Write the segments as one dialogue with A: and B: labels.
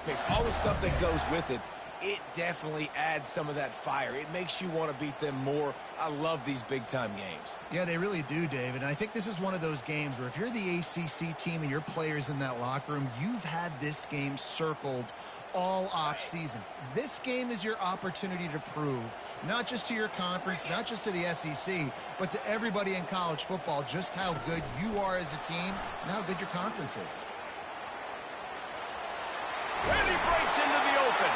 A: picks, all the stuff that goes with it, it definitely adds some of that fire. It makes you want to beat them more. I love these big-time games.
B: Yeah, they really do, David. And I think this is one of those games where if you're the ACC team and your players in that locker room, you've had this game circled all off-season. This game is your opportunity to prove, not just to your conference, not just to the SEC, but to everybody in college football, just how good you are as a team and how good your conference is.
C: And he breaks into the open.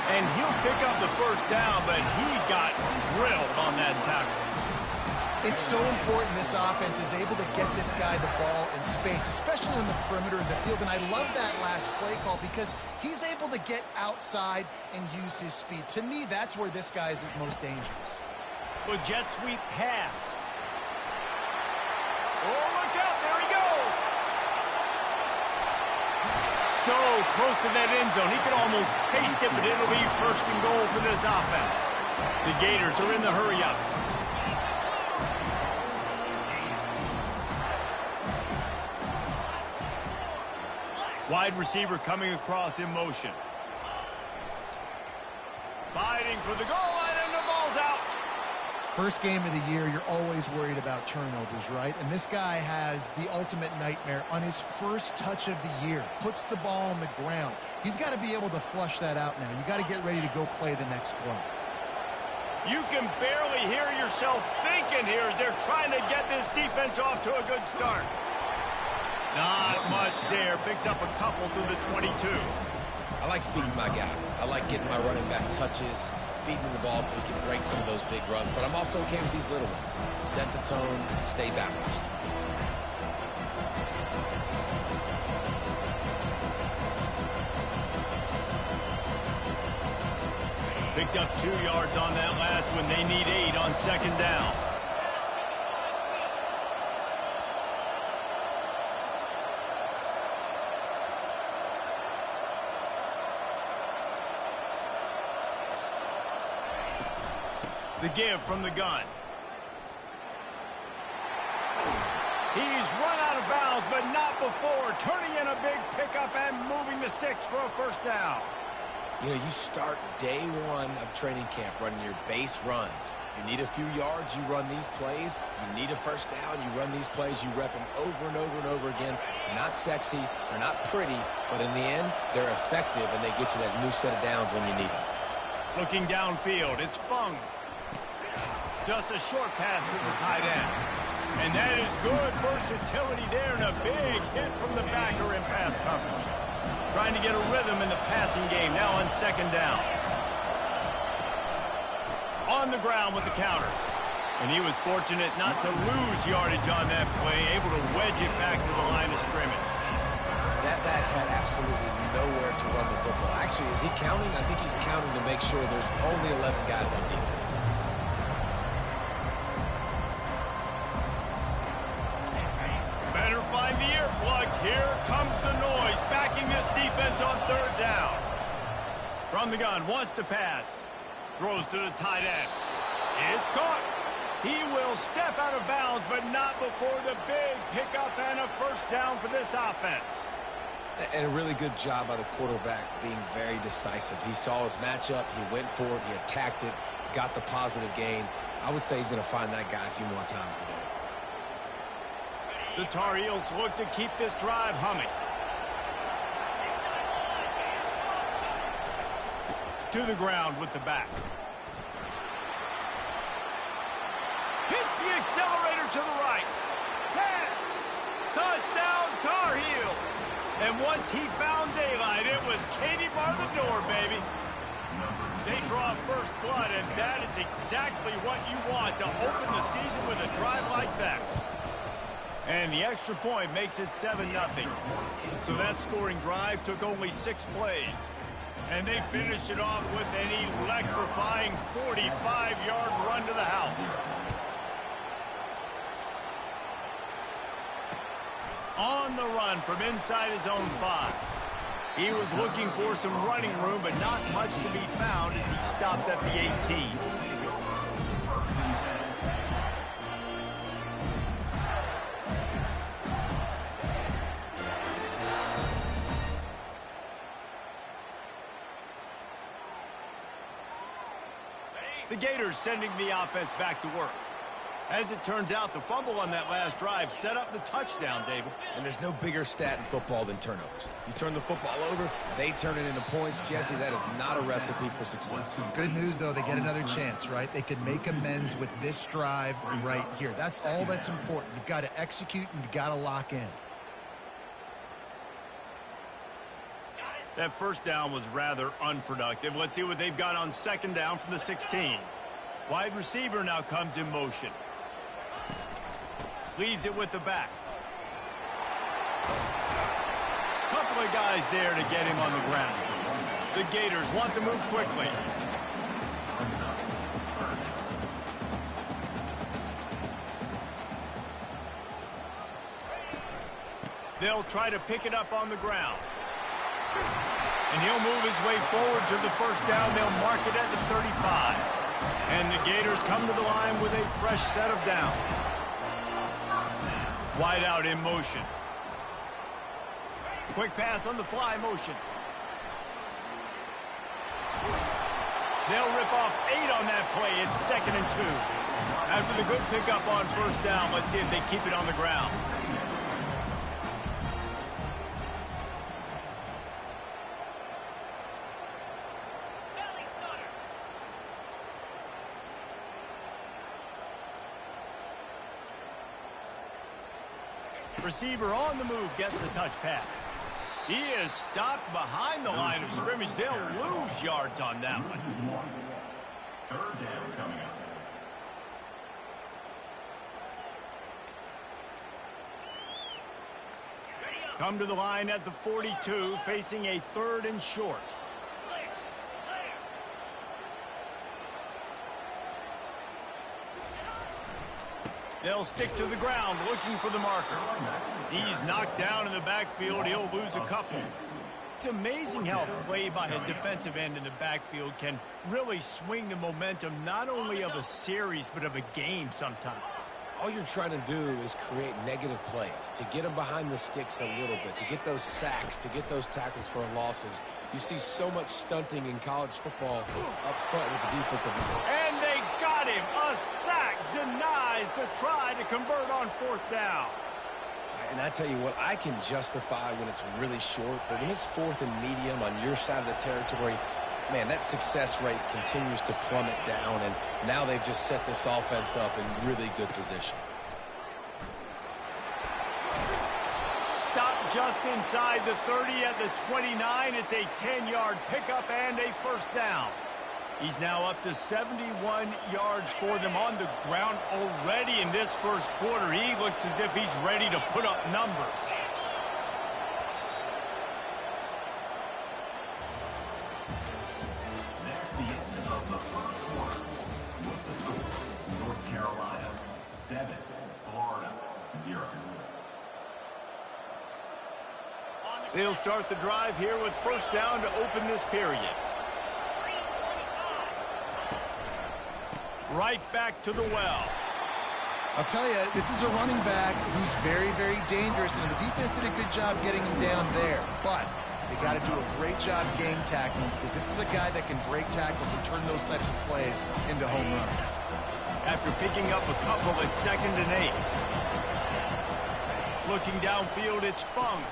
C: And he'll pick up the first down, but he got drilled on that tackle.
B: It's so important this offense is able to get this guy the ball in space, especially on the perimeter of the field. And I love that last play call because he's able to get outside and use his speed. To me, that's where this guy is his most dangerous.
C: Well, jet sweep pass. Oh, look out. There he goes. So close to that end zone. He could almost taste it, but it'll be first and goal for this offense. The Gators are in the hurry-up. Wide receiver coming across in motion. Fighting for the goal line, and the ball's out.
B: First game of the year, you're always worried about turnovers, right? And this guy has the ultimate nightmare on his first touch of the year. Puts the ball on the ground. He's got to be able to flush that out now. You got to get ready to go play the next play.
C: You can barely hear yourself thinking here as they're trying to get this defense off to a good start. Not much there. Picks up a couple to the 22.
A: I like feeding my guy. I like getting my running back touches, feeding him the ball so he can break some of those big runs. But I'm also okay with these little ones. Set the tone, stay balanced.
C: Picked up 2 yards on that last one. They need 8 on second down. The give from the gun. He's run out of bounds, but not before. Turning in a big pickup and moving the sticks for a first down.
A: You know, you start day one of training camp running your base runs. You need a few yards, you run these plays. You need a first down, you run these plays. You rep them over and over and over again. They're not sexy, they're not pretty, but in the end, they're effective, and they get you that new set of downs when you need them.
C: Looking downfield, it's Fung. Just a short pass to the tight end. And that is good versatility there, and a big hit from the backer in pass coverage. Trying to get a rhythm in the passing game, now on second down. On the ground with the counter. And he was fortunate not to lose yardage on that play, able to wedge it back to the line of scrimmage.
A: That back had absolutely nowhere to run the football. Actually, is he counting? I think he's counting to make sure there's only 11 guys on defense.
C: Better find the earplugs. Here comes the noise, backing this defense on third down. From the gun, wants to pass. Throws to the tight end. It's caught. He will step out of bounds, but not before the big pickup and a first down for this offense.
A: And a really good job by the quarterback being very decisive. He saw his matchup, he went for it, he attacked it, got the positive gain. I would say he's going to find that guy a few more times today.
C: The Tar Heels look to keep this drive humming. To the ground with the back. Hits the accelerator to the right. 10. Touchdown Tar Heels. And once he found daylight, it was Katie bar the door, baby. They draw first blood, and that is exactly what you want to open the season with a drive like that. And the extra point makes it 7-0. So that scoring drive took only 6 plays. And they finish it off with an electrifying 45-yard run to the house. On the run from inside his own 5. He was looking for some running room, but not much to be found as he stopped at the 18. The Gators sending the offense back to work. As it turns out, the fumble on that last drive set up the touchdown, David.
A: And there's no bigger stat in football than turnovers. You turn the football over, they turn it into points. Jesse, that is not a recipe for success.
B: Good news, though, they get another chance, right? They can make amends with this drive right here. That's all that's important. You've got to execute and you've got to lock in.
C: That first down was rather unproductive. Let's see what they've got on second down from the 16. Wide receiver now comes in motion. Leaves it with the back. Couple of guys there to get him on the ground. The Gators want to move quickly. They'll try to pick it up on the ground. And he'll move his way forward to the first down. They'll mark it at the 35. And the Gators come to the line with a fresh set of downs. Wide out in motion. Quick pass on the fly motion. They'll rip off 8 on that play. It's 2nd and 2. After the good pickup on first down, let's see if they keep it on the ground. Receiver on the move gets the touch pass. He is stopped behind the line of scrimmage. They'll lose yards on that one.
D: Third down coming up.
C: Come to the line at the 42, facing a 3rd and short. They'll stick to the ground, looking for the marker. He's knocked down in the backfield. He'll lose a couple. It's amazing how a play by a defensive end in the backfield can really swing the momentum not only of a series, but of a game sometimes.
A: All you're trying to do is create negative plays, to get them behind the sticks a little bit, to get those sacks, to get those tackles for losses. You see so much stunting in college football up front with the defensive line.
C: And they got him. A sack denies the try to convert on 4th down.
A: And I tell you what, I can justify when it's really short, but when it's 4th and medium on your side of the territory, man, that success rate continues to plummet down, and now they've just set this offense up in really good position.
C: Stop just inside the 30 at the 29. It's a 10-yard pickup and a first down. He's now up to 71 yards for them on the ground already in this first quarter. He looks as if he's ready to put up numbers.
D: That's the end of the first quarter. With the score, North Carolina 7, Florida 0.
C: They'll start the drive here with first down to open this period. Right back to the well.
B: I'll tell you, this is a running back who's very, very dangerous, and the defense did a good job getting him down there. But they got to do a great job game tackling, because this is a guy that can break tackles and turn those types of plays into home runs.
C: After picking up a couple at 2nd and 8. Looking downfield, it's Fung.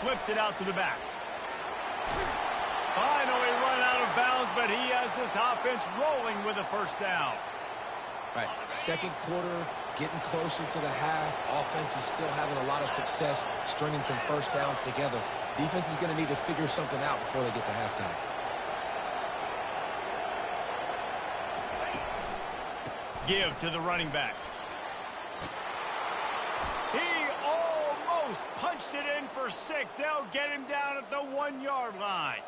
C: Flips it out to the back. Finally run out of bounds, but he has this offense rolling with a first down.
A: Right, second quarter, getting closer to the half. Offense is still having a lot of success stringing some first downs together. Defense is going to need to figure something out before they get to halftime.
C: Give to the running back. He almost punched it in for 6. They'll get him down at the 1-yard line.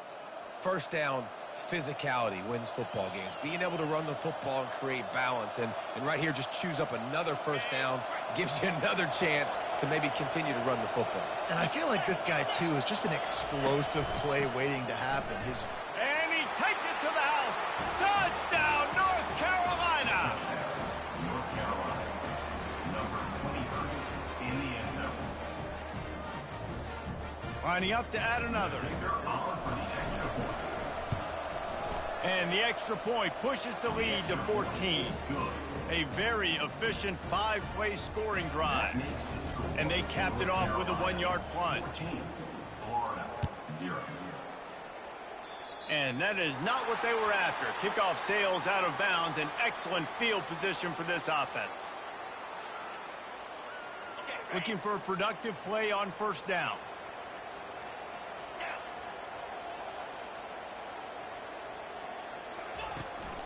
A: First down, physicality wins football games. Being able to run the football and create balance. And right here, just choose up another first down. Gives you another chance to maybe continue to run the football.
B: And I feel like this guy, too, is just an explosive play waiting to happen.
C: And he takes it to the house. Touchdown, North Carolina.
D: North Carolina, number 23 in the end zone.
C: Lining up to add another. And the extra point pushes the lead to 14. A very efficient 5-play scoring drive. And they capped it off with a 1-yard plunge.
D: Florida, 0.
C: And that is not what they were after. Kickoff sails out of bounds. An excellent field position for this offense. Looking for a productive play on first down.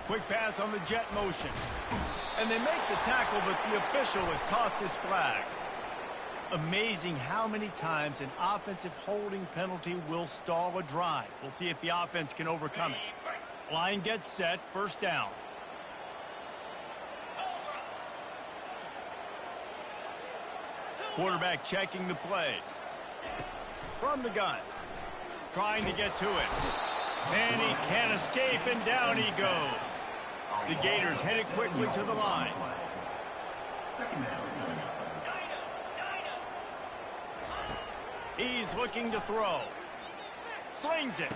C: Quick pass on the jet motion. And they make the tackle, but the official has tossed his flag. Amazing how many times an offensive holding penalty will stall a drive. We'll see if the offense can overcome it. Line gets set, first down. Quarterback checking the play. From the gun. Trying to get to it. And he can't escape, and down he goes. The Gators headed quickly to the line. He's looking to throw. Slings it.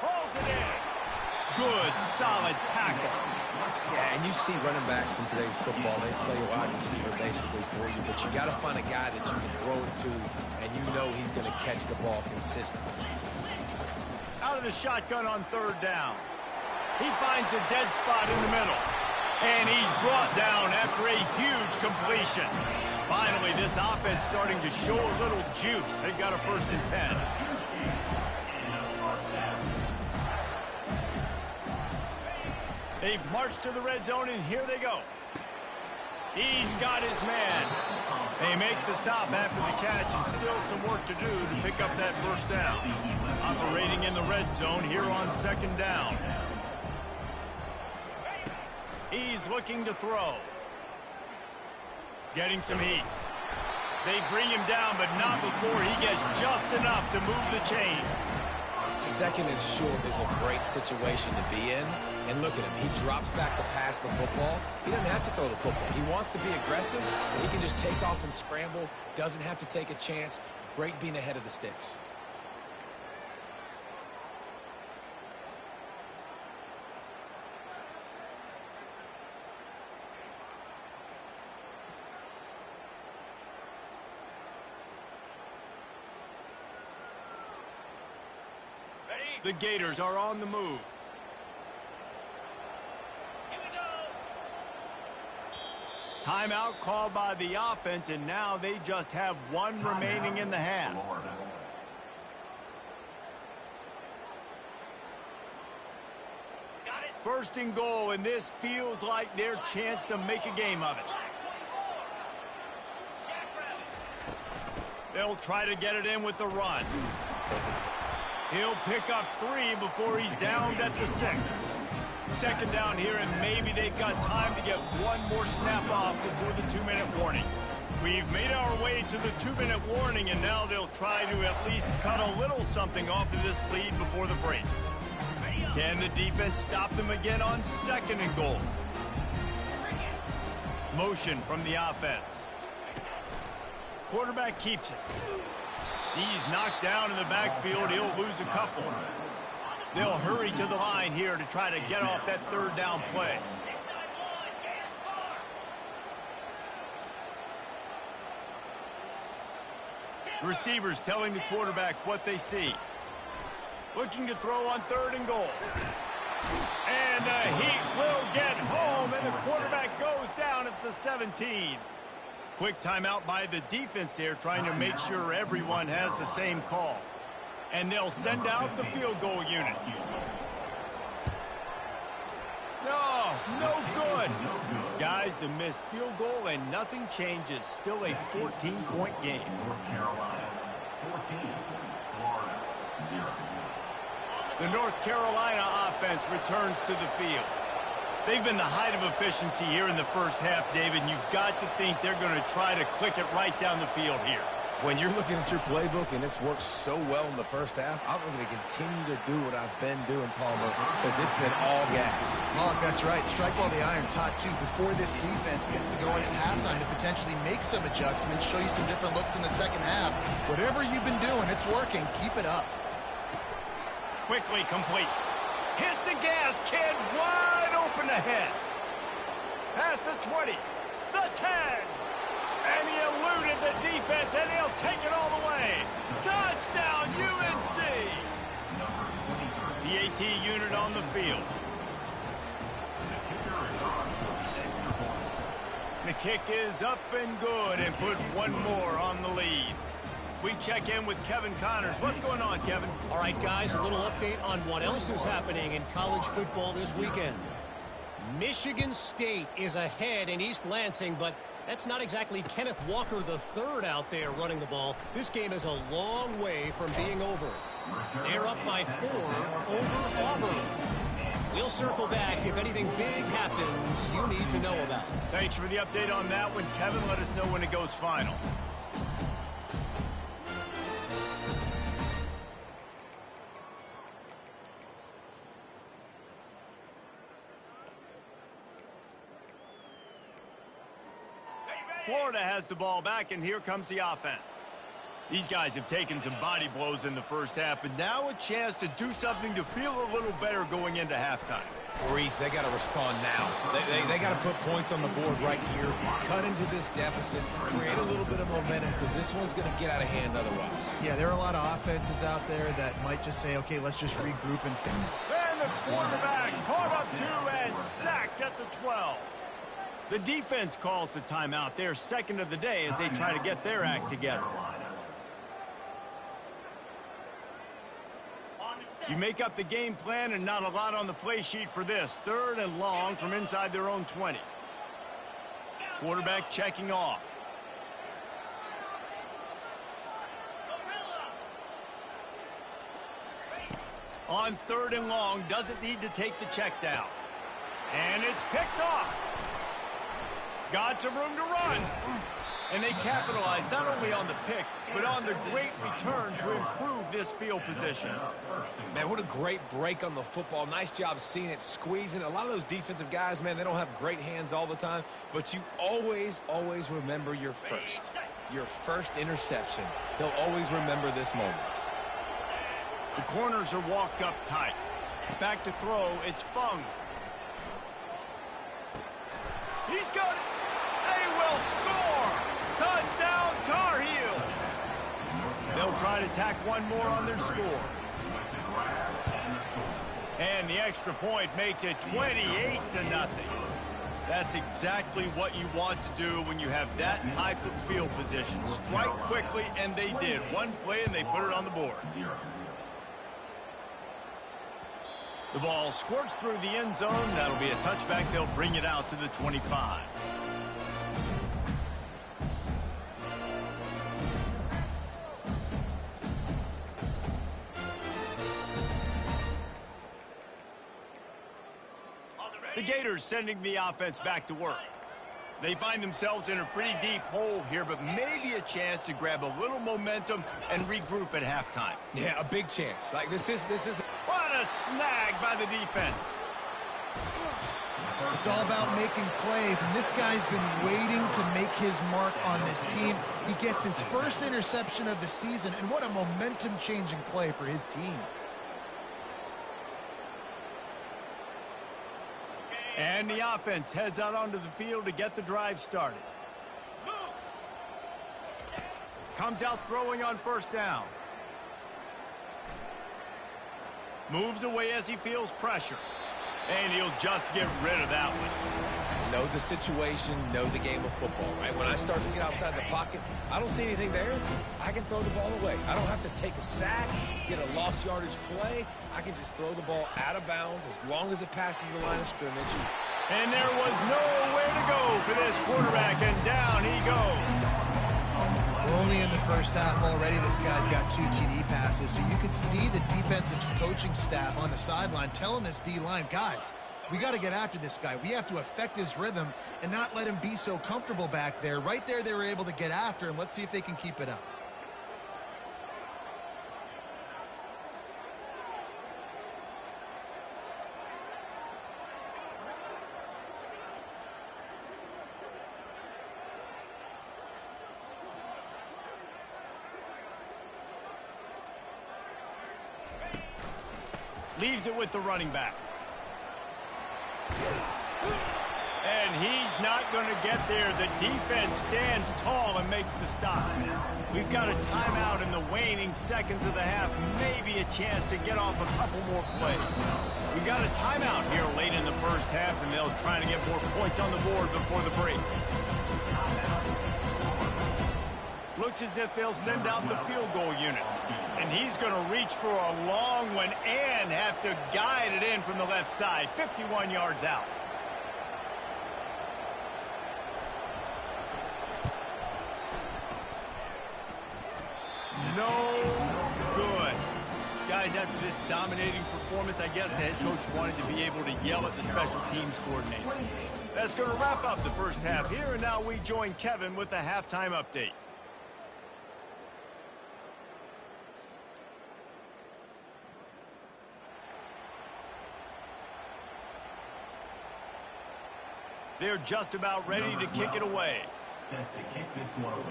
C: Hauls it in. Good, solid tackle.
A: Yeah, and you see running backs in today's football, they play wide receiver basically for you, but you got to find a guy that you can throw it to, and you know he's going to catch the ball consistently.
C: Out of the shotgun on third down. He finds a dead spot in the middle. And he's brought down after a huge completion. Finally, this offense starting to show a little juice. They've got a 1st and 10. They've marched to the red zone, and here they go. He's got his man. They make the stop after the catch, and still some work to do to pick up that first down. Operating in the red zone here on 2nd down. He's looking to throw. Getting some heat. They bring him down, but not before he gets just enough to move the chains.
A: 2nd and short is a great situation to be in. And look at him. He drops back to pass the football. He doesn't have to throw the football. He wants to be aggressive. He can just take off and scramble. Doesn't have to take a chance. Great being ahead of the sticks.
C: The Gators are on the move. Timeout called by the offense, and now they just have one remaining in the half. First and goal, and this feels like their chance to make a game of it. They'll try to get it in with the run. He'll pick up 3 before he's downed at the 6. 2nd down here, and maybe they've got time to get one more snap off before the 2-minute warning. We've made our way to the 2-minute warning, and now they'll try to at least cut a little something off of this lead before the break. Can the defense stop them again on 2nd and goal? Motion from the offense. Quarterback keeps it. He's knocked down in the backfield. He'll lose a couple. They'll hurry to the line here to try to get off that 3rd down play. Receivers telling the quarterback what they see. Looking to throw on 3rd and goal. And the heat will get home, and the quarterback goes down at the 17. Quick timeout by the defense there, trying to make sure everyone has the same call. And they'll send out the field goal unit. No good. Guys, a missed field goal, and nothing changes. Still a 14-point game.
D: North Carolina, 14. Florida, 0.
C: The North Carolina offense returns to the field. They've been the height of efficiency here in the first half, David, and you've got to think they're going to try to click it right down the field here.
A: When you're looking at your playbook and it's worked so well in the first half, I'm going to continue to do what I've been doing, Palmer, because it's been all gas.
B: Mark, that's right. Strike while the iron's hot, too, before this defense gets to go in at halftime to potentially make some adjustments, show you some different looks in the second half. Whatever you've been doing, it's working. Keep it up.
C: Quickly complete. Hit the gas, kid. Wide open ahead. Past the 20. The 10. And he eluded the defense, and he'll take it all the way. Touchdown, UNC. The AT unit on the field. The kick is up and good and put one more on the lead. We check in with Kevin Connors. What's going on, Kevin?
E: All right, guys, a little update on what else is happening in college football this weekend. Michigan State is ahead in East Lansing, but that's not exactly Kenneth Walker III out there running the ball. This game is a long way from being over. They're up by 4 over Auburn. We'll circle back if anything big happens you need to know about.
C: Thanks for the update on that one, Kevin. Let us know when it goes final. Florida has the ball back, and here comes the offense. These guys have taken some body blows in the first half, but now a chance to do something to feel a little better going into halftime.
A: Maurice, they got to respond now. They got to put points on the board right here, cut into this deficit, create a little bit of momentum, because this one's going to get out of hand otherwise.
B: Yeah, there are a lot of offenses out there that might just say, okay, let's just regroup and finish.
C: And the quarterback caught up to and sacked at the 12. The defense calls the timeout. They're second of the day as they try to get their act together. You make up the game plan and not a lot on the play sheet for this. 3rd and long from inside their own 20. Quarterback checking off. On 3rd and long, doesn't need to take the check down. And it's picked off. Got some room to run. And they capitalized not only on the pick, but on the great return to improve this field position.
A: Man, what a great break on the football. Nice job seeing it, squeezing. A lot of those defensive guys, man, they don't have great hands all the time, but you always, always remember your first interception. They'll always remember this moment.
C: The corners are walked up tight. Back to throw, it's Fung. He's got it. They will score. Touchdown, Tar Heels. They'll try to tack one more on their score. And the extra point makes it 28-0. That's exactly what you want to do when you have that type of field position. Strike quickly, and they did. One play, and they put it on the board. The ball squirts through the end zone. That'll be a touchback. They'll bring it out to the 25. The Gators sending the offense back to work. They find themselves in a pretty deep hole here, but maybe a chance to grab a little momentum and regroup at halftime.
A: Yeah, a big chance. Like this is.
C: What a snag by the defense.
B: It's all about making plays, and this guy's been waiting to make his mark on this team. He gets his first interception of the season, and what a momentum-changing play for his team.
C: And the offense heads out onto the field to get the drive started. Comes out throwing on 1st down. Moves away as he feels pressure. And he'll just get rid of that one.
A: Know the situation, know the game of football, right? When I start to get outside the pocket, I don't see anything there. I can throw the ball away. I don't have to take a sack, get a lost yardage play. I can just throw the ball out of bounds as long as it passes the line of scrimmage.
C: And there was nowhere to go for this quarterback, and down he goes.
B: We're only in the first half already. This guy's got 2 TD passes, so you could see the defensive coaching staff on the sideline telling this D-line, guys, we got to get after this guy. We have to affect his rhythm and not let him be so comfortable back there. Right there, they were able to get after him. Let's see if they can keep it up.
C: Leaves it with the running back. And he's not going to get there. The defense stands tall and makes the stop. We've got a timeout in the waning seconds of the half. Maybe a chance to get off a couple more plays. We've got a timeout here late in the first half, and they'll try to get more points on the board before the break. Looks as if they'll send out the field goal unit. And he's going to reach for a long one and have to guide it in from the left side. 51 yards out. No good. Guys, after this dominating performance, I guess the head coach wanted to be able to yell at the special teams coordinator. That's going to wrap up the first half here, and now we join Kevin with the halftime update. They're just about ready to kick it away.
D: Set to kick this one away.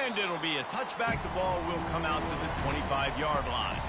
C: And it'll be a touchback. The ball will come out to the 25-yard line.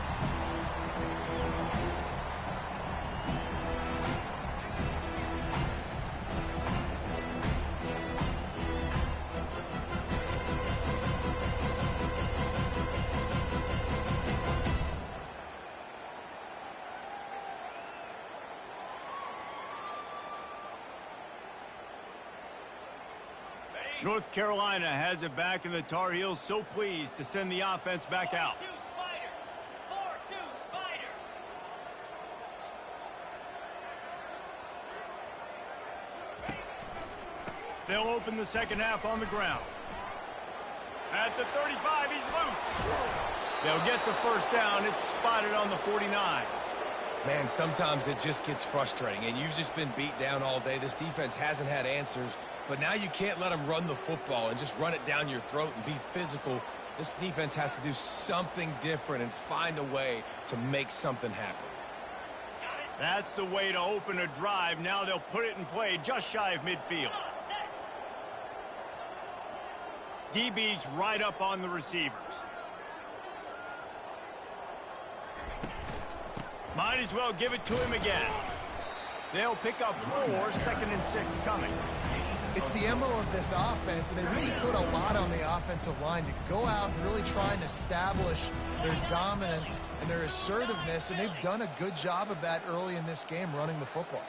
C: North Carolina has it back, and the Tar Heels so pleased to send the offense back out.
F: 4-2 Spider. 4-2 Spider.
C: They'll open the second half on the ground. At the 35, he's loose. They'll get the first down. It's spotted on the 49.
A: Man, sometimes it just gets frustrating, and you've just been beat down all day. This defense hasn't had answers, but now you can't let them run the football and just run it down your throat and be physical. This defense has to do something different and find a way to make something happen.
C: That's the way to open a drive. Now they'll put it in play just shy of midfield. DB's right up on the receivers. Might as well give it to him again. They'll pick up 4, 2nd and 6 coming.
B: It's the MO of this offense, and they really put a lot on the offensive line to go out and really try and establish their dominance and their assertiveness, and they've done a good job of that early in this game running the football.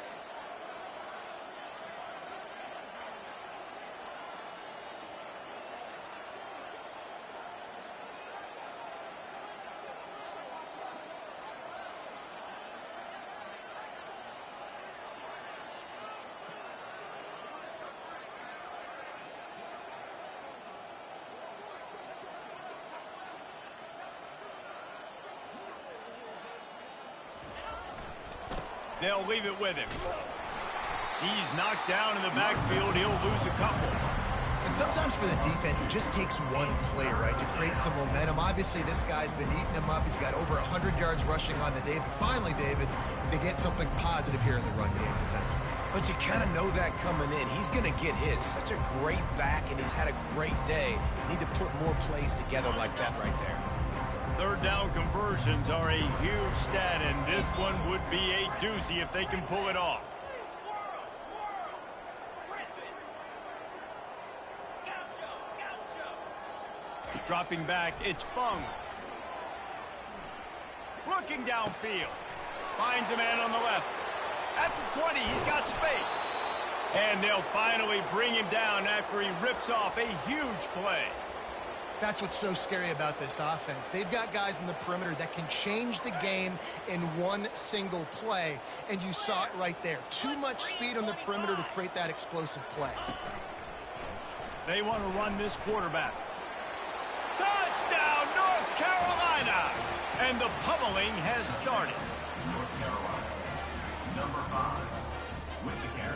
C: They'll leave it with him. He's knocked down in the backfield. He'll lose a couple.
B: And sometimes for the defense, it just takes one play, right, to create some momentum. Obviously, this guy's been eating him up. He's got over 100 yards rushing on the day. But finally, David, they get something positive here in the run game defensively.
A: But you kind of know that coming in. He's going to get his. Such a great back, and he's had a great day. Need to put more plays together like that right there.
C: Third down conversions are a huge stat, and this one would be a doozy if they can pull it off. Dropping back, it's Fung. Looking downfield. Finds a man on the left. At the 20, he's got space. And they'll finally bring him down after he rips off a huge play.
B: That's what's so scary about this offense. They've got guys in the perimeter that can change the game in one single play, and you saw it right there. Too much speed on the perimeter to create that explosive play.
C: They want to run this quarterback. Touchdown, North Carolina! And the pummeling has started.
D: North Carolina, number 5, with the carry.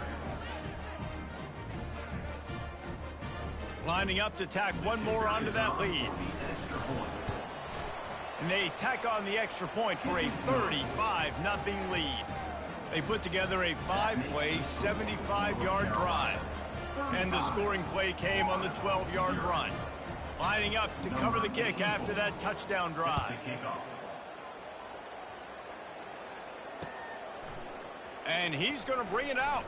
C: Lining up to tack one more onto that lead. And they tack on the extra point for a 35-0 lead. They put together a 5-play, 75-yard drive. And the scoring play came on the 12-yard run. Lining up to cover the kick after that touchdown drive. And he's going to bring it out.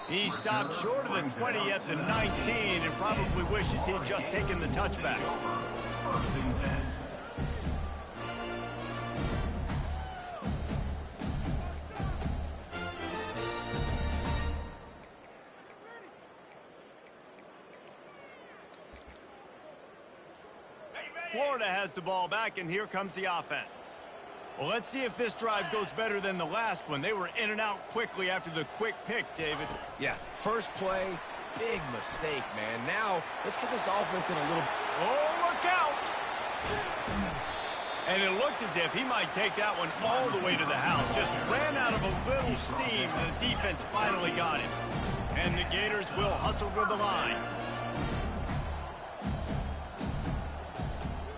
C: He stopped short of the 20 at the 19 and probably wishes he'd just taken the touchback. Florida has the ball back, and here comes the offense. Well, let's see if this drive goes better than the last one. They were in and out quickly after the quick pick, David.
A: Yeah, first play, big mistake, man. Now, let's get this offense in a little...
C: Oh, look out! And it looked as if he might take that one all the way to the house. Just ran out of a little steam, and the defense finally got him. And the Gators will hustle to the line.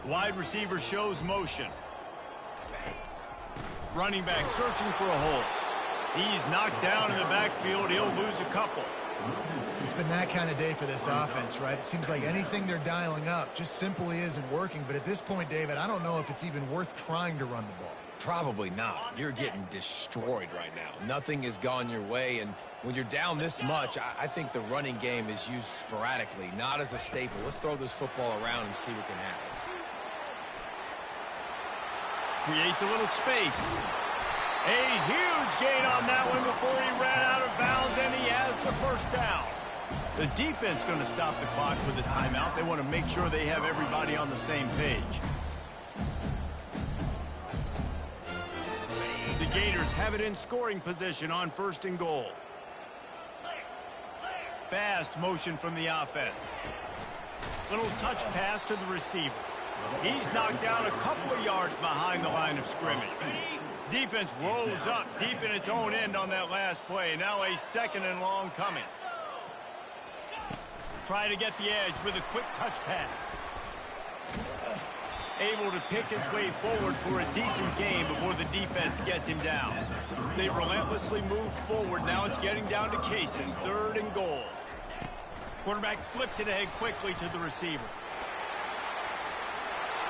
C: Wide receiver shows motion. Running back searching for a hole. He's knocked down in the backfield. He'll lose a couple.
B: It's been that kind of day for this offense, right? It seems like anything they're dialing up just simply isn't working. But at this point, David, I don't know if it's even worth trying to run the ball.
A: Probably not. You're getting destroyed right now. Nothing has gone your way, and when you're down this much, I think the running game is used sporadically, not as a staple. Let's throw this football around and see what can happen.
C: Creates a little space. A huge gain on that one before he ran out of bounds, and he has the first down. The defense going to stop the clock with a timeout. They want to make sure they have everybody on the same page. The Gators have it in scoring position on 1st and goal. Fast motion from the offense. Little touch pass to the receiver. He's knocked down a couple of yards behind the line of scrimmage. Defense rolls up deep in its own end on that last play. Now a 2nd and long coming. Trying to get the edge with a quick touch pass. Able to pick his way forward for a decent game before the defense gets him down. They relentlessly move forward. Now it's getting down to cases. 3rd and goal. Quarterback flips it ahead quickly to the receiver.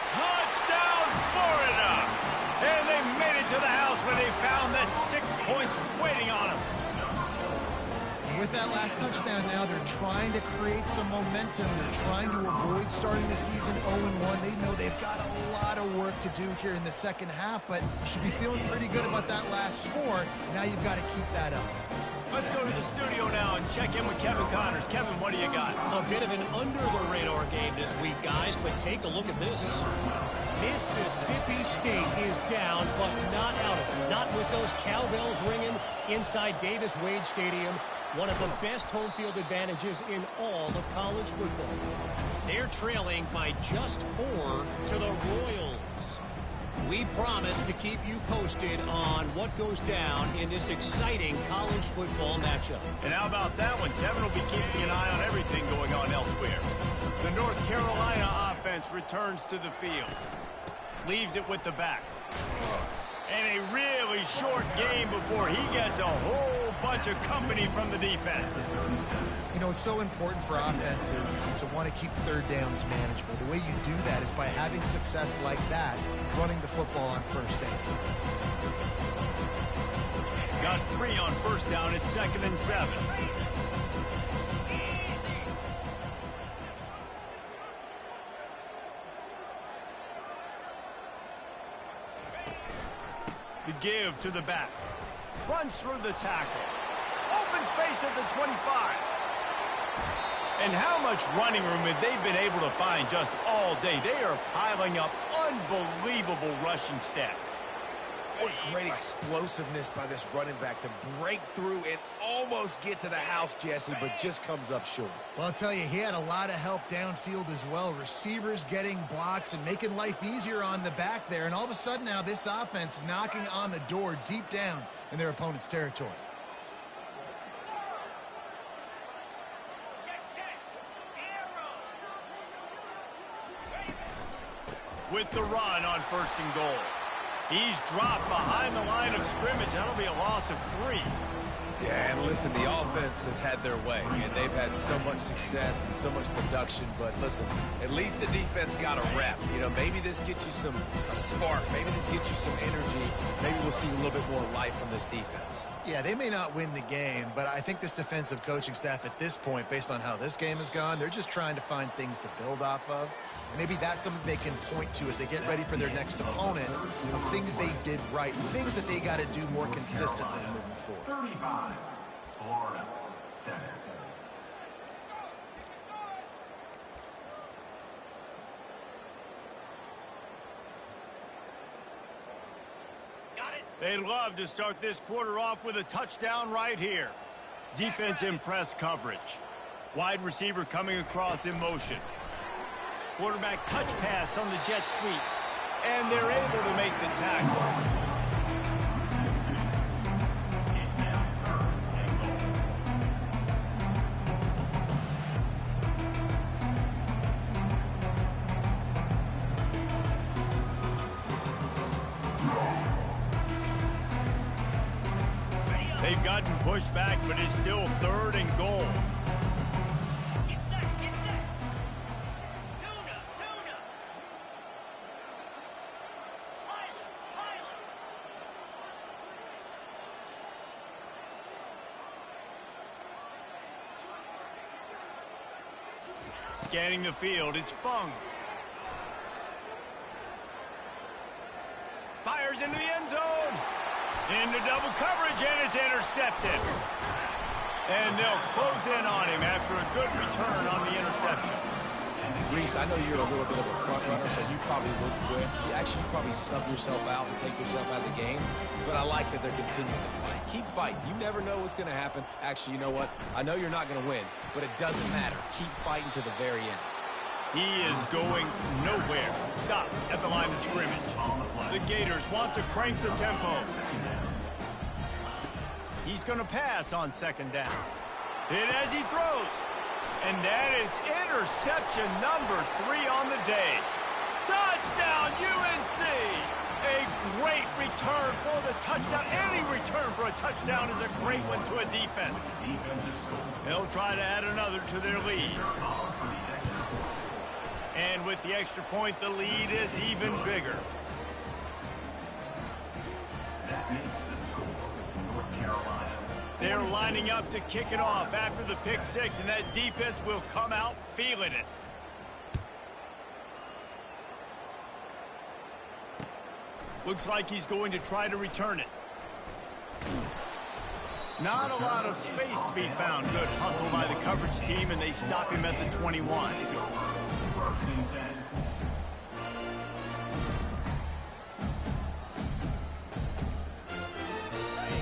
C: Touchdown, Florida! And they made it to the house when they found that 6 points waiting on them.
B: With that last touchdown now, they're trying to create some momentum. They're trying to avoid starting the season 0-1. They know they've got a lot of work to do here in the second half, but you should be feeling pretty good about that last score. Now you've got to keep that up.
C: Let's go to the studio now and check in with Kevin Connors. Kevin, what do you got?
E: A bit of an under-the-radar game this week, guys, but take a look at this. Mississippi State is down, but not out of it. Not with those cowbells ringing inside Davis-Wade Stadium, one of the best home field advantages in all of college football. They're trailing by just 4 to the Royals. We promise to keep you posted on what goes down in this exciting college football matchup.
C: And how about that one? Kevin will be keeping an eye on everything going on elsewhere. The North Carolina offense returns to the field. Leaves it with the back. And a really short game before he gets a whole bunch of company from the defense.
B: You know, it's so important for offenses to want to keep 3rd downs manageable. The way you do that is by having success like that, running the football on 1st down.
C: Got 3 on 1st down at 2nd and 7. The give to the back. Runs through the tackle. Open space at the 25. And how much running room have they been able to find just all day? They are piling up unbelievable rushing stats.
A: What great explosiveness by this running back to break through and almost get to the house, Jesse, but just comes up short.
B: Well, I'll tell you, he had a lot of help downfield as well. Receivers getting blocks and making life easier on the back there. And all of a sudden now, this offense knocking on the door deep down in their opponent's territory.
C: With the run on 1st and goal. He's dropped behind the line of scrimmage. That'll be a loss of 3.
A: Yeah, and listen, the offense has had their way, and they've had so much success and so much production. But listen, at least the defense got a rep. You know, maybe this gets you a spark. Maybe this gets you some energy. Maybe we'll see a little bit more life from this defense.
B: Yeah, they may not win the game, but I think this defensive coaching staff at this point, based on how this game has gone, they're just trying to find things to build off of. Maybe that's something they can point to as they get ready for their next opponent of things they did right, things that they got to do more consistently moving forward.
D: 35, Florida, 7.
F: Got it.
C: They'd love to start this quarter off with a touchdown right here. Defense in press coverage. Wide receiver coming across in motion. Quarterback touch pass on the jet sweep. And they're able to make the tackle. They've gotten pushed back, but it's still 3rd and goal.
F: Get set, get set. Tuna, tuna. Pilot, pilot.
C: Scanning the field, it's Fung. Fires into the end zone. Into double coverage, and it's intercepted. And they'll close in on him after a good return on the interception.
A: Reese, I know you're a little bit of a front runner, so you probably would quit. You probably sub yourself out and take yourself out of the game. But I like that they're continuing to fight. Keep fighting. You never know what's going to happen. Actually, you know what? I know you're not going to win, but it doesn't matter. Keep fighting to the very end.
C: He is going nowhere. Stop at the line of scrimmage. The Gators want to crank the tempo. He's going to pass on 2nd down. Hit as he throws. And that is interception number 3 on the day. Touchdown, UNC! A great return for the touchdown. Any return for a touchdown is a great one to a defense. They'll try to add another to their lead. And with the extra point, the lead is even bigger.
D: That makes the score. North Carolina.
C: They're lining up to kick it off after the pick 6, and that defense will come out feeling it. Looks like he's going to try to return it. Not a lot of space to be found. Good hustle by the coverage team, and they stop him at the 21.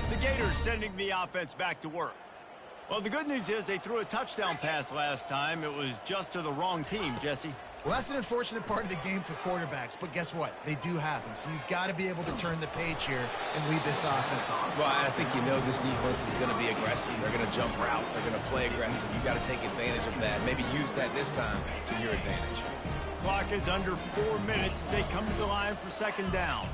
C: The Gators sending the offense back to work. Well, the good news is they threw a touchdown pass last time. It was just to the wrong team, Jesse.
B: Well, that's an unfortunate part of the game for quarterbacks, but guess what? They do happen. So you've got to be able to turn the page here and lead this offense.
A: Well, I think you know this defense is going to be aggressive. They're going to jump routes. They're going to play aggressive. You've got to take advantage of that. Maybe use that this time to your advantage.
C: Clock is under 4 minutes as they come to the line for 2nd down.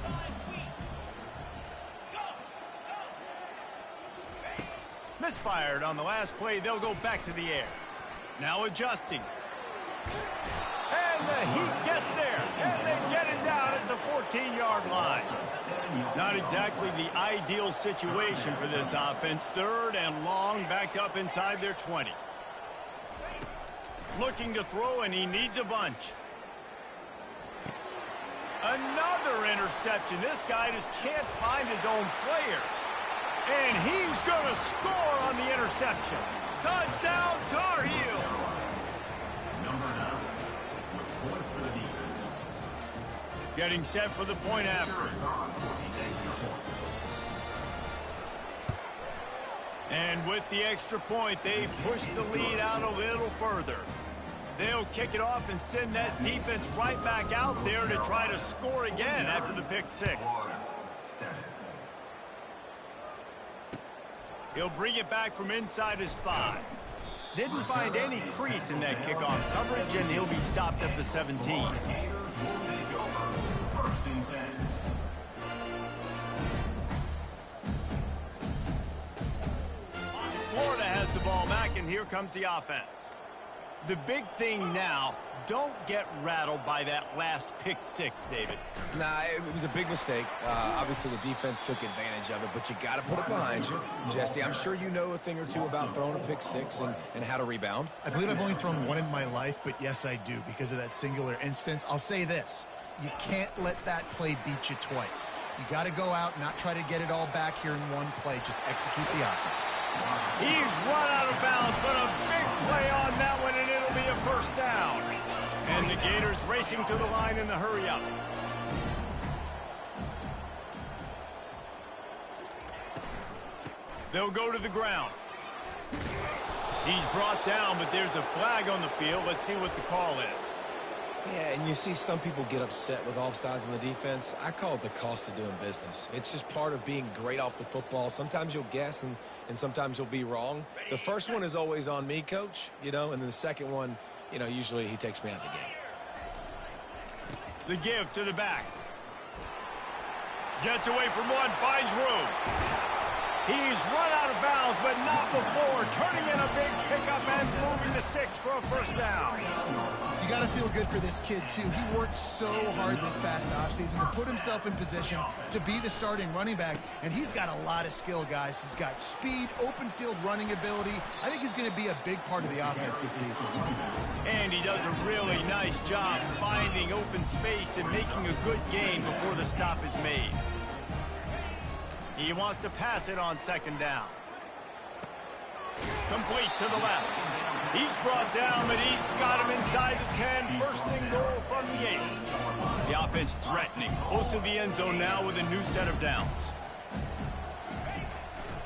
C: Misfired on the last play. They'll go back to the air. Now adjusting. And the heat gets there. And they get it down at the 14-yard line. Not exactly the ideal situation for this offense. 3rd and long, backed up inside their 20. Looking to throw, and he needs a bunch. Another interception. This guy just can't find his own players. And he's going to score on the interception. Touchdown, Tar Heels.
D: Number 9, with points for the defense.
C: Getting set for the point after. And with the extra point, they've pushed the lead out a little further. They'll kick it off and send that defense right back out there to try to score again after the pick 6. He'll bring it back from inside his 5. Didn't find any crease in that kickoff coverage, and he'll be stopped at the 17. back, and here comes the offense. The big thing now, don't get rattled by that last pick six, David.
A: Nah, it was a big mistake. Obviously, the defense took advantage of it, but you got to put it behind you. Jesse, I'm sure you know a thing or two about throwing a pick six and how to rebound.
B: I believe I've only thrown one in my life, but yes, I do because of that singular instance. I'll say this. You can't let that play beat you twice. You got to go out, not try to get it all back here in one play. Just execute the offense.
C: He's run out of bounds, but a big play on that one, and it'll be a first down. And the Gators racing to the line in the hurry-up. They'll go to the ground. He's brought down, but there's a flag on the field. Let's see what the call is.
A: Yeah, and you see some people get upset with offsides in the defense. I call it the cost of doing business. It's just part of being great off the football. Sometimes you'll guess, and sometimes you'll be wrong. The first one is always on me, Coach, and then the second one, usually he takes me out of the game.
C: The give to the back. Gets away from one, finds room. He's run out of bounds, but not before turning in a big pickup and moving the sticks for a first down.
B: You got to feel good for this kid, too. He worked so hard this past offseason to put himself in position to be the starting running back, and he's got a lot of skill, guys. He's got speed, open field running ability. I think he's going to be a big part of the offense this season.
C: And he does a really nice job finding open space and making a good gain before the stop is made. He wants to pass it on second down. Complete to the left. He's brought down, but he's got him inside the 10. First and goal from the 8. The offense threatening. Close to the end zone now with a new set of downs.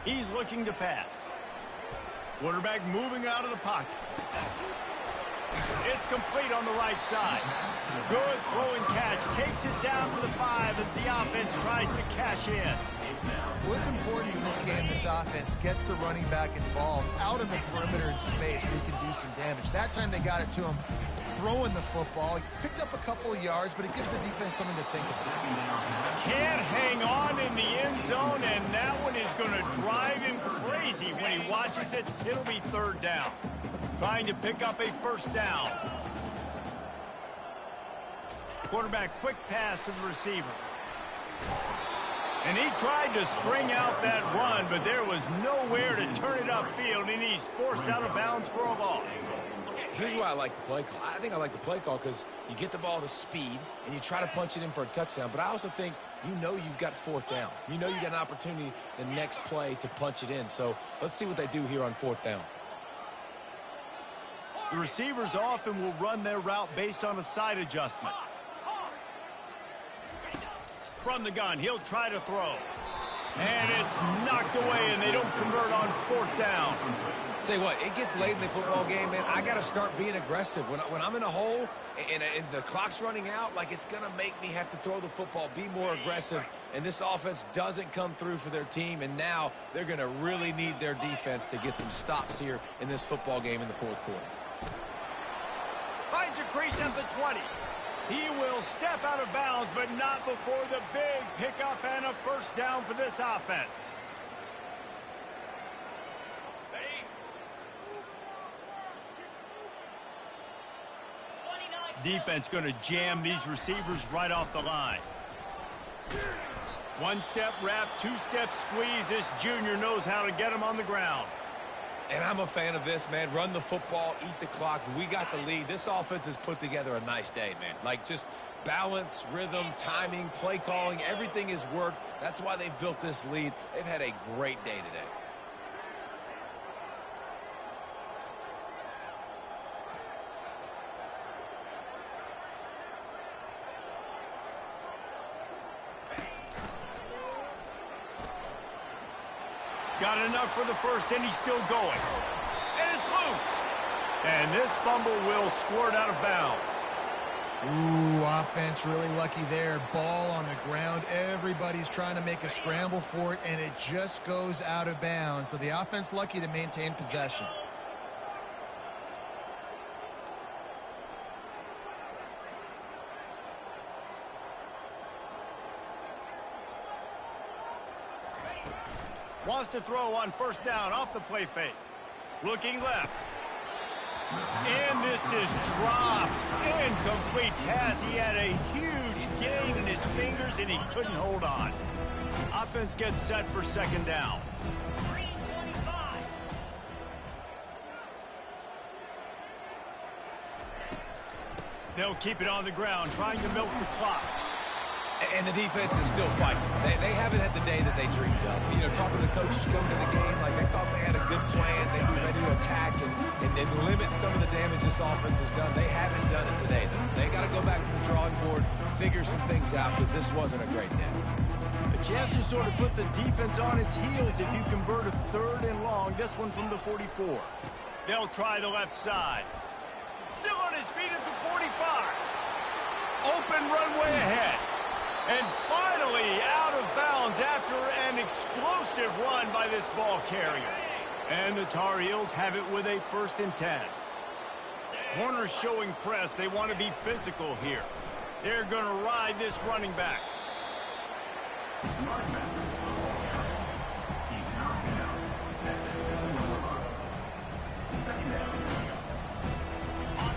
C: He's looking to pass. Quarterback moving out of the pocket. It's complete on the right side. Good throwing catch. Takes it down to the 5 as the offense tries to cash in.
B: What's important in this game, this offense gets the running back involved out in the perimeter in space where he can do some damage. That time they got it to him throwing the football. He picked up a couple of yards, but it gives the defense something to think about.
C: Can't hang on in the end zone, and that one is going to drive him crazy when he watches it. It'll be third down. Trying to pick up a first down. Quarterback quick pass to the receiver. And he tried to string out that run, but there was nowhere to turn it upfield, and he's forced out of bounds for a loss.
A: Here's why I like the play call. I think I like the play call because you get the ball to speed, and you try to punch it in for a touchdown. But I also think you've got fourth down. You got an opportunity the next play to punch it in. So let's see what they do here on fourth down.
C: The receivers often will run their route based on a side adjustment. From the gun, he'll try to throw. And it's knocked away, and they don't convert on fourth down.
A: Tell you what, it gets late in the football game, man. I got to start being aggressive. When I'm in a hole and the clock's running out, it's going to make me have to throw the football, be more aggressive. And this offense doesn't come through for their team, and now they're going to really need their defense to get some stops here in this football game in the fourth quarter.
C: Finds a crease at the 20. He will step out of bounds, but not before the big pickup and a first down for this offense. Defense going to jam these receivers right off the line. One-step wrap, two-step squeeze. This junior knows how to get him on the ground.
A: And I'm a fan of this, man. Run the football, eat the clock. We got the lead. This offense has put together a nice day, man. Just balance, rhythm, timing, play calling, everything has worked. That's why they've built this lead. They've had a great day today.
C: Got enough for the first, and he's still going. And it's loose. And this fumble will squirt out of bounds.
B: Ooh, offense really lucky there. Ball on the ground. Everybody's trying to make a scramble for it, and it just goes out of bounds. So the offense lucky to maintain possession.
C: Wants to throw on first down off the play fake. Looking left. And this is dropped. Incomplete pass. He had a huge gain in his fingers, and he couldn't hold on. Offense gets set for second down.
F: 325.
C: They'll keep it on the ground, trying to milk the clock.
A: And the defense is still fighting. They haven't had the day that they dreamed of. You know, talking to the coaches coming to the game, like they thought they had a good plan. They'd be ready to attack and limit some of the damage this offense has done. They haven't done it today. They got to go back to the drawing board, figure some things out, because this wasn't a great day.
C: A chance to sort of put the defense on its heels if you convert a 3rd and long. This one from the 44. They'll try the left side. Still on his feet at the 45. Open runway ahead. And finally out of bounds after an explosive run by this ball carrier. And the Tar Heels have it with a 1st and 10. Corners showing press. They want to be physical here. They're going to ride this running back.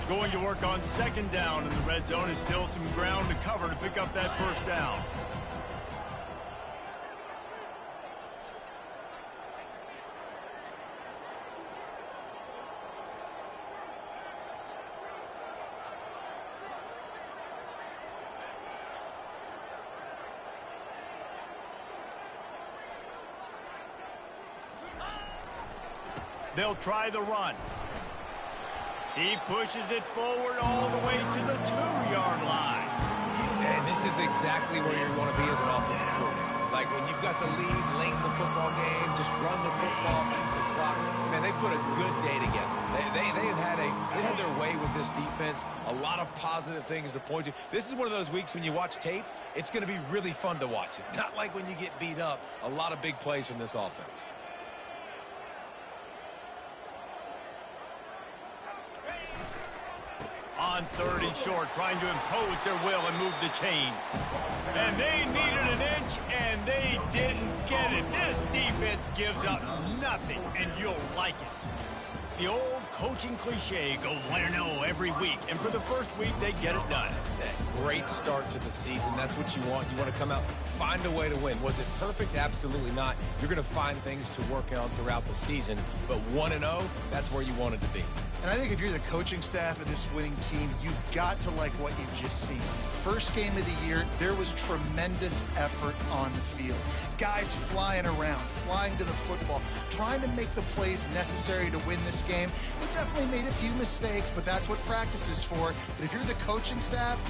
C: Going to work on 2nd down, and the red zone is still some ground to cover to pick up that 1st down. They'll try the run. He pushes it forward all the way to the 2-yard line.
A: And this is exactly where you want to be as an offensive coordinator. Like when you've got the lead late in the football game, just run the football, eat the clock. Man, they put a good day together. They've had their way with this defense. A lot of positive things to point to. This is one of those weeks when you watch tape, it's going to be really fun to watch it. Not like when you get beat up. A lot of big plays from this offense.
C: On 3rd and short, trying to impose their will and move the chains. And they needed an inch, and they didn't get it. This defense gives up nothing, and you'll like it. The old coaching cliche, go 1-0 every week. And for the first week, they get it done.
A: Great start to the season. That's what you want. You want to come out, find a way to win. Was it perfect? Absolutely not. You're going to find things to work on throughout the season. But 1-0, that's where you wanted to be.
B: And I think if you're the coaching staff of this winning team, you've got to like what you've just seen. First game of the year, there was tremendous effort on the field. Guys flying around, flying to the football, trying to make the plays necessary to win this game. They definitely made a few mistakes, but that's what practice is for. But if you're the coaching staff,